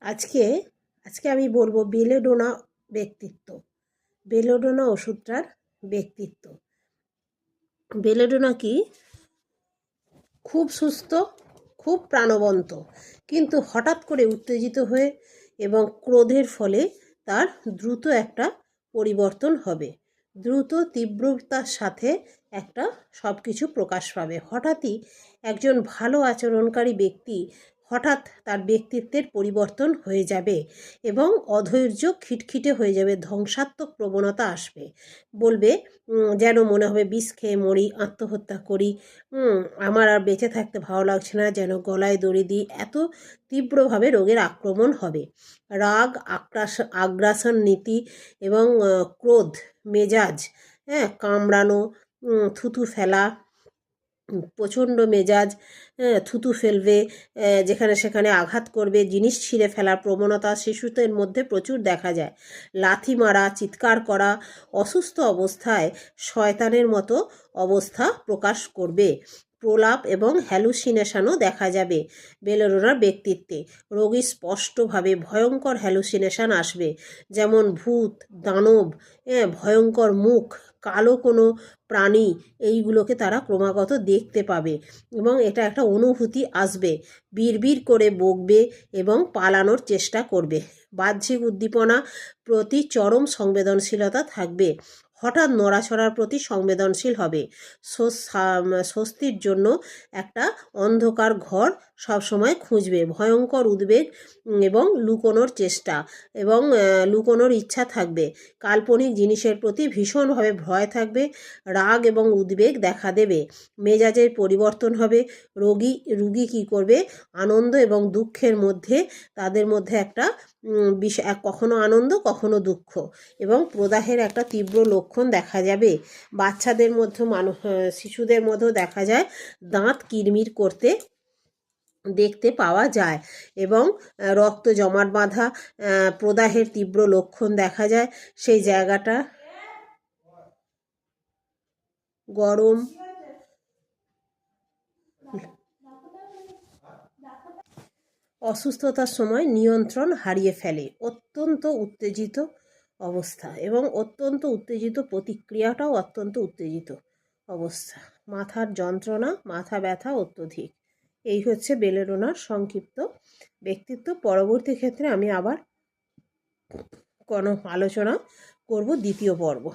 আজকে আজকে আমি বলবো বেলেডোনা ব্যক্তিত্ব। বেলেডোনা ওষুধটার ব্যক্তিত্ব। বেলেডোনা কি খুব সুস্থ, খুব প্রাণবন্ত, কিন্তু হঠাৎ করে উত্তেজিত হয়ে এবং ক্রোধের ফলে তার দ্রুত একটা পরিবর্তন হবে। দ্রুত তীব্রতার সাথে একটা সব কিছু প্রকাশ পাবে। হঠাৎই একজন ভালো আচরণকারী ব্যক্তি হঠাৎ তার ব্যক্তিত্বের পরিবর্তন হয়ে যাবে এবং অধৈর্য খিটখিটে হয়ে যাবে, ধ্বংসাত্মক প্রবণতা আসবে। বলবে যেন মনে হবে বিষ খেয়ে মরি, আত্মহত্যা করি, আমার আর বেঁচে থাকতে ভালো লাগছে না, যেন গলায় দড়ি দিই, এত তীব্রভাবে রোগের আক্রমণ হবে। রাগ, আগ্রাসন নীতি এবং ক্রোধ, মেজাজ, কামড়ানো, থুতু ফেলা, প্রচণ্ড মেজাজ, থুতু ফেলবে, যেখানে সেখানে আঘাত করবে, জিনিস ছিঁড়ে ফেলার প্রবণতা শিশুদের মধ্যে প্রচুর দেখা যায়। লাথি মারা, চিৎকার করা, অসুস্থ অবস্থায় শয়তানের মতো অবস্থা প্রকাশ করবে। প্রলাপ এবং হ্যালুসিনেশনও দেখা যাবে বেলেডোনার ব্যক্তিত্বে। রোগী স্পষ্টভাবে ভয়ঙ্কর হ্যালুসিনেশন আসবে, যেমন ভূত, দানব, ভয়ঙ্কর মুখ, কালো কোনো প্রাণী, এইগুলোকে তারা ক্রমাগত দেখতে পাবে এবং এটা একটা অনুভূতি আসবে। বিড়বিড় করে বকবে এবং পালানোর চেষ্টা করবে। বাহ্যিক উদ্দীপনা প্রতি চরম সংবেদনশীলতা থাকবে। হঠাৎ নড়াচড়ার প্রতি সংবেদনশীল হবে। স্বস্তির জন্য একটা অন্ধকার ঘর সবসময় খুঁজবে। ভয়ঙ্কর উদ্বেগ এবং লুকোনোর চেষ্টা এবং লুকোনোর ইচ্ছা থাকবে। কাল্পনিক জিনিসের প্রতি ভীষণভাবে ভয় থাকবে। রাগ এবং উদ্বেগ দেখা দেবে। মেজাজের পরিবর্তন হবে। রুগী কী করবে? আনন্দ এবং দুঃখের মধ্যে তাদের মধ্যে একটা কখনো আনন্দ, কখনো দুঃখ এবং প্রদাহের একটা তীব্র লক্ষণ দেখা যাবে। বাচ্চাদের মধ্যে শিশুদের মধ্যেও দেখা যায় দাঁত কিরমির করতে দেখতে পাওয়া যায় এবং রক্ত জমাট বাঁধা, প্রদাহের তীব্র লক্ষণ দেখা যায়। সেই জায়গাটা গরম, অসুস্থতার সময় নিয়ন্ত্রণ হারিয়ে ফেলে। অত্যন্ত উত্তেজিত অবস্থা এবং অত্যন্ত উত্তেজিত প্রতিক্রিয়াটাও অত্যন্ত উত্তেজিত অবস্থা। মাথার যন্ত্রণা, মাথা ব্যথা অত্যধিক। এই হচ্ছে বেলেডোনার সংক্ষিপ্ত ব্যক্তিত্ব। পরবর্তী ক্ষেত্রে আমি আবার কোনো আলোচনা করব, দ্বিতীয় পর্ব।